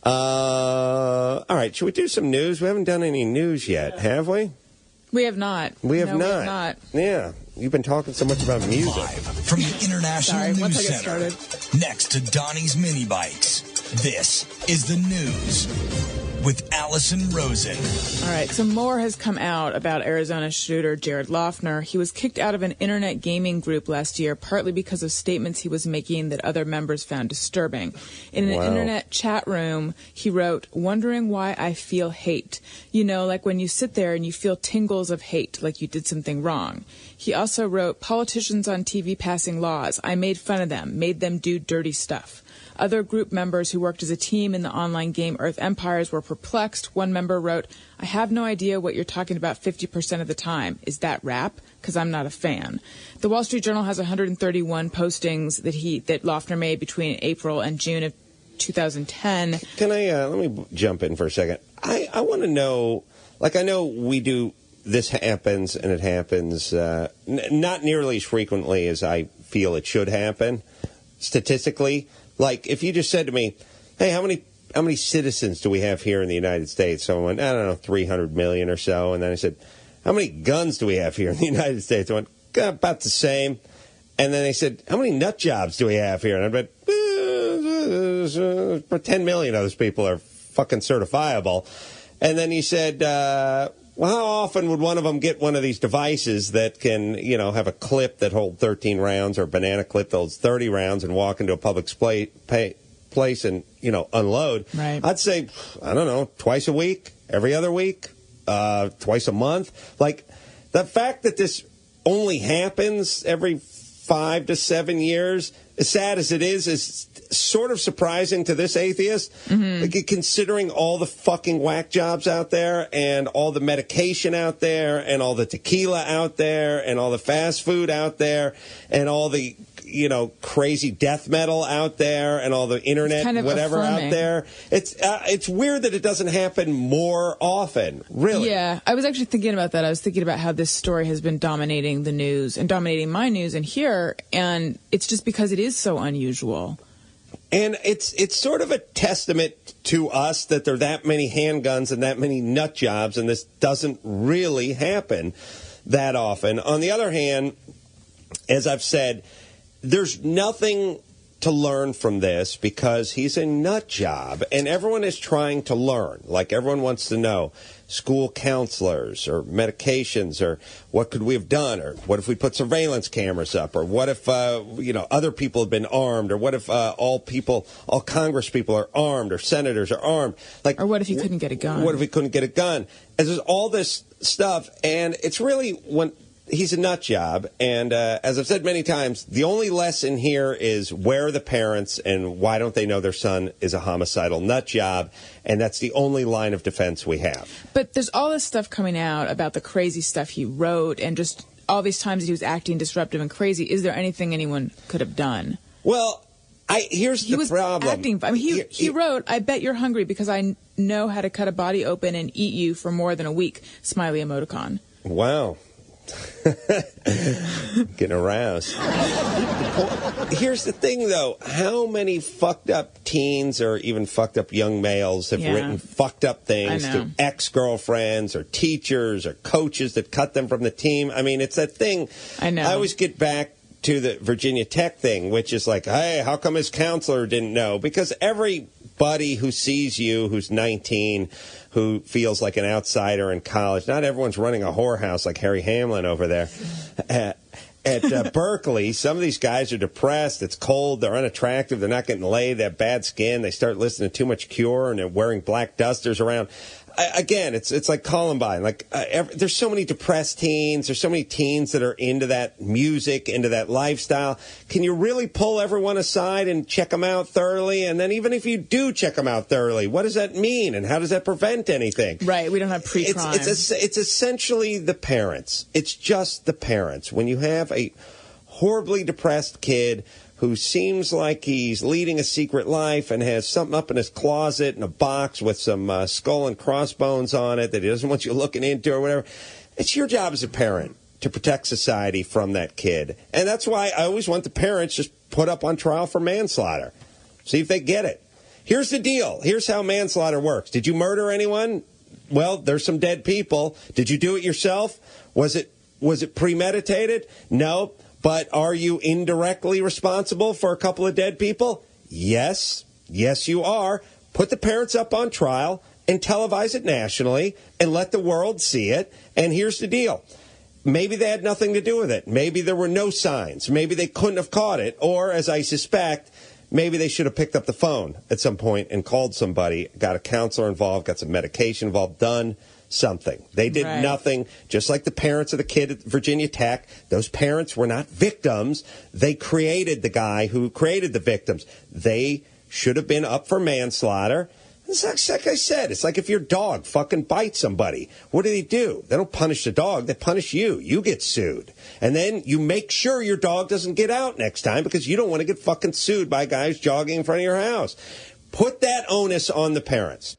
All right, should we do some news? We haven't done any news yet, have we? We have not. We have no, not. We have not. Yeah, you've been talking so much about music. Live from the International News Center. Next to Donnie's Mini Bikes, this is the news with Allison Rosen. All right, so more has come out about Arizona shooter Jared Loughner. He was kicked out of an internet gaming group last year, partly because of statements he was making that other members found disturbing. In an internet chat room, he wrote, "Wondering why I feel hate. You know, like when you sit there and you feel tingles of hate, like you did something wrong." He also wrote, "Politicians on TV passing laws. I made fun of them, made them do dirty stuff." Other group members who worked as a team in the online game Earth Empires were perplexed. One member wrote, "I have no idea what you're talking about 50% of the time. Is that rap? Because I'm not a fan." The Wall Street Journal has 131 postings that Loughner made between April and June of 2010. Can I, let me jump in for a second. I want to know, like, I know we do, this happens, and it happens not nearly as frequently as I feel it should happen, statistically. Like, if you just said to me, "Hey, how many citizens do we have here in the United States?" So I went, I don't know, 300 million or so. And then I said, "How many guns do we have here in the United States?" I went, about the same. And then they said, "How many nut jobs do we have here?" And I bet 10 million of those people are fucking certifiable. And then he said, "Well, how often would one of them get one of these devices that can, you know, have a clip that holds 13 rounds or a banana clip that holds 30 rounds and walk into a public place and, you know, unload?" Right. I'd say, I don't know, twice a week, every other week, twice a month. Like, the fact that this only happens every 5 to 7 years, as sad as it is sort of surprising to this atheist, like, considering all the fucking whack jobs out there and all the medication out there and all the tequila out there and all the fast food out there and all the, you know, crazy death metal out there and all the internet kind of whatever affirming. out there. It's weird that it doesn't happen more often, really. Yeah, I was actually thinking about that. I was thinking about how this story has been dominating the news and dominating my news and here, and it's just because it is so unusual. And it's sort of a testament to us that there are that many handguns and that many nut jobs, and this doesn't really happen that often. On the other hand, as I've said, there's nothing to learn from this because he's a nut job, and everyone is trying to learn. Like, everyone wants to know school counselors or medications or what could we have done, or what if we put surveillance cameras up, or what if you know, other people have been armed, or what if all Congress people are armed, or senators are armed, like, or what if you couldn't get a gun? What if we couldn't get a gun? And there's all this stuff, and it's really when he's a nut job, and as I've said many times, the only lesson here is where are the parents and why don't they know their son is a homicidal nut job, and that's the only line of defense we have. But there's all this stuff coming out about the crazy stuff he wrote and just all these times that he was acting disruptive and crazy. Is there anything anyone could have done? Well, here's the problem. Acting, I mean, he wrote, "I bet you're hungry because I know how to cut a body open and eat you for more than a week." Smiley emoticon. Wow. Getting aroused. Here's the thing, though. How many fucked up teens or even fucked up young males have written fucked up things to ex-girlfriends or teachers or coaches that cut them from the team? I mean, it's that thing. I know. I always get back to the Virginia Tech thing, which is like, hey, how come his counselor didn't know? Because everybody who sees you who's 19, who feels like an outsider in college, not everyone's running a whorehouse like Harry Hamlin over there. At Berkeley, some of these guys are depressed. It's cold. They're unattractive. They're not getting laid. They have bad skin. They start listening to too much Cure, and they're wearing black dusters around. Again, it's like Columbine. Like there's so many depressed teens. There's so many teens that are into that music, into that lifestyle. Can you really pull everyone aside and check them out thoroughly? And then even if you do check them out thoroughly, what does that mean? And how does that prevent anything? Right. We don't have pre-crime. It's essentially the parents. It's just the parents. When you have a horribly depressed kid who seems like he's leading a secret life and has something up in his closet in a box with some skull and crossbones on it that he doesn't want you looking into or whatever. It's your job as a parent to protect society from that kid. And that's why I always want the parents just put up on trial for manslaughter. See if they get it. Here's the deal. Here's how manslaughter works. Did you murder anyone? Well, there's some dead people. Did you do it yourself? Was it premeditated? No. But are you indirectly responsible for a couple of dead people? Yes. Yes, you are. Put the parents up on trial and televise it nationally and let the world see it. And here's the deal. Maybe they had nothing to do with it. Maybe there were no signs. Maybe they couldn't have caught it. Or, as I suspect, maybe they should have picked up the phone at some point and called somebody, got a counselor involved, got some medication involved, done something. They did nothing, just like the parents of the kid at Virginia Tech. Those parents were not victims. They created the guy who created the victims. They should have been up for manslaughter. It's like I said, it's like if your dog fucking bites somebody. What do? They don't punish the dog. They punish you. You get sued. And then you make sure your dog doesn't get out next time because you don't want to get fucking sued by guys jogging in front of your house. Put that onus on the parents.